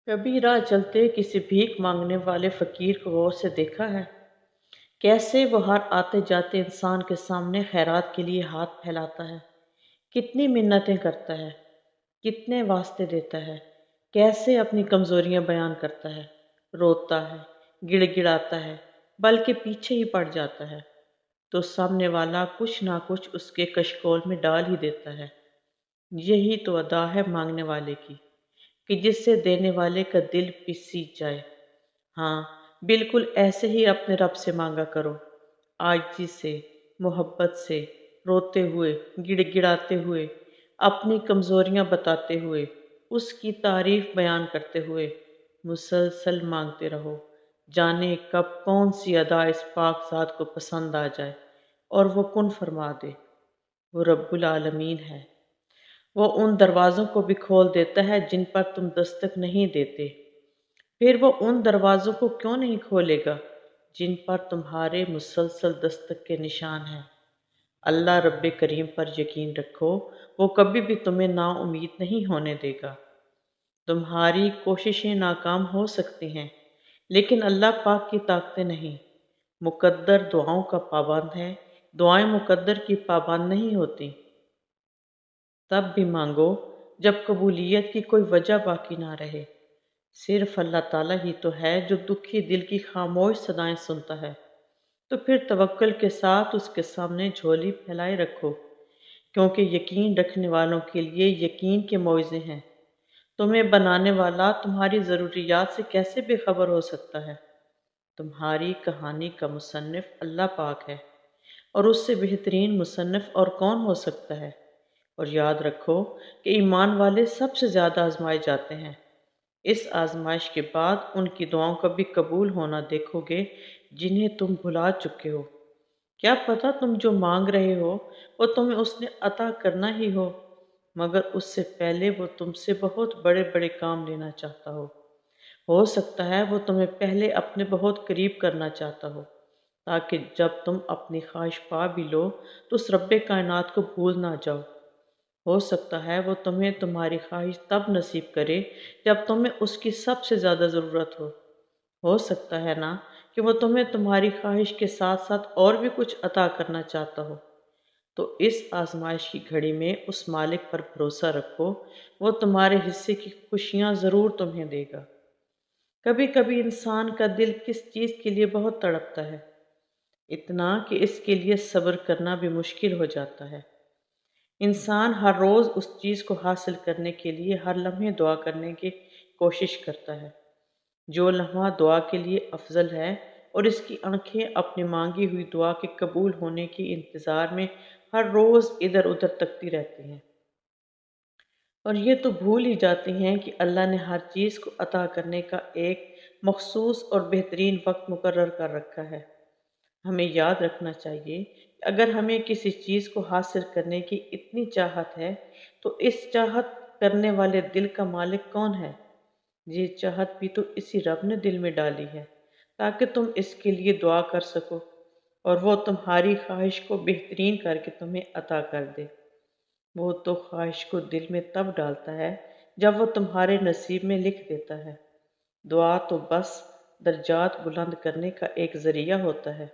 कभी राह चलते किसी भीख मांगने वाले फकीर को गौर से देखा है? कैसे वो हर आते जाते इंसान के सामने खैरात के लिए हाथ फैलाता है, कितनी मिन्नतें करता है, कितने वास्ते देता है, कैसे अपनी कमजोरियां बयान करता है, रोता है, गिड़गिड़ाता है, बल्कि पीछे ही पड़ जाता है तो सामने वाला कुछ ना कुछ उसके कशकोल में डाल ही देता है। यही तो अदा है मांगने वाले की, कि जिससे देने वाले का दिल भी सीज जाए। हाँ, बिल्कुल ऐसे ही अपने रब से मांगा करो, आजिज़ी से, मोहब्बत से, रोते हुए, गिड़गिड़ाते हुए, अपनी कमज़ोरियाँ बताते हुए, उसकी तारीफ़ बयान करते हुए, मुसलसल मांगते रहो। जाने कब कौन सी अदा इस पाक ज़ात को पसंद आ जाए और वो कुन फरमा दे। वो रब्बुल आलमीन है। वो उन दरवाज़ों को भी खोल देता है जिन पर तुम दस्तक नहीं देते। फिर वो उन दरवाज़ों को क्यों नहीं खोलेगा जिन पर तुम्हारे मुसलसल दस्तक के निशान हैं। अल्लाह रब्बे करीम पर यकीन रखो, वो कभी भी तुम्हें नाउम्मीद नहीं होने देगा। तुम्हारी कोशिशें नाकाम हो सकती हैं, लेकिन अल्लाह पाक की ताकतें नहीं। मुकद्दर दुआओं का पाबंद है, दुआएं मुकद्दर की पाबंद नहीं होती। तब भी मांगो जब कबूलियत की कोई वजह बाकी ना रहे। सिर्फ अल्लाह ताला ही तो है जो दुखी दिल की खामोश सदाएं सुनता है। तो फिर तवक्कुल के साथ उसके सामने झोली फैलाए रखो, क्योंकि यकीन रखने वालों के लिए यकीन के मौज़े हैं। तुम्हें बनाने वाला तुम्हारी ज़रूरियात से कैसे बेखबर हो सकता है। तुम्हारी कहानी का मुसन्निफ अल्लाह पाक है, और उससे बेहतरीन मुसन्निफ और कौन हो सकता है। और याद रखो कि ईमान वाले सबसे ज़्यादा आजमाए जाते हैं। इस आजमाइश के बाद उनकी दुआओं का भी कबूल होना देखोगे जिन्हें तुम भुला चुके हो। क्या पता तुम जो मांग रहे हो वो तुम्हें उसने अता करना ही हो, मगर उससे पहले वो तुमसे बहुत बड़े बड़े काम लेना चाहता हो सकता है वो तुम्हें पहले अपने बहुत करीब करना चाहता हो, ताकि जब तुम अपनी ख्वाहिश पा भी लो तो उस रब्बे कायनात को भूल ना जाओ। हो सकता है वो तुम्हें तुम्हारी ख्वाहिश तब नसीब करे जब तुम्हें उसकी सबसे ज़्यादा ज़रूरत हो सकता है ना कि वो तुम्हें तुम्हारी ख्वाहिश के साथ साथ और भी कुछ अता करना चाहता हो। तो इस आजमाइश की घड़ी में उस मालिक पर भरोसा रखो, वो तुम्हारे हिस्से की खुशियाँ ज़रूर तुम्हें देगा। कभी कभी इंसान का दिल किस चीज़ के लिए बहुत तड़पता है, इतना कि इसके लिए सब्र करना भी मुश्किल हो जाता है। इंसान हर रोज़ उस चीज़ को हासिल करने के लिए हर लम्हे दुआ करने की कोशिश करता है, जो लम्हा दुआ के लिए अफजल है, और इसकी आंखें अपनी मांगी हुई दुआ के कबूल होने के इंतज़ार में हर रोज़ इधर उधर तकती रहती हैं, और ये तो भूल ही जाती हैं कि अल्लाह ने हर चीज़ को अता करने का एक मखसूस और बेहतरीन वक्त मुकर्रर कर रखा है। हमें याद रखना चाहिए कि अगर हमें किसी चीज़ को हासिल करने की इतनी चाहत है, तो इस चाहत करने वाले दिल का मालिक कौन है। ये चाहत भी तो इसी रब ने दिल में डाली है, ताकि तुम इसके लिए दुआ कर सको, और वो तुम्हारी ख्वाहिश को बेहतरीन करके तुम्हें अता कर दे। वो तो ख्वाहिश को दिल में तब डालता है जब वो तुम्हारे नसीब में लिख देता है। दुआ तो बस दर्जात बुलंद करने का एक ज़रिया होता है।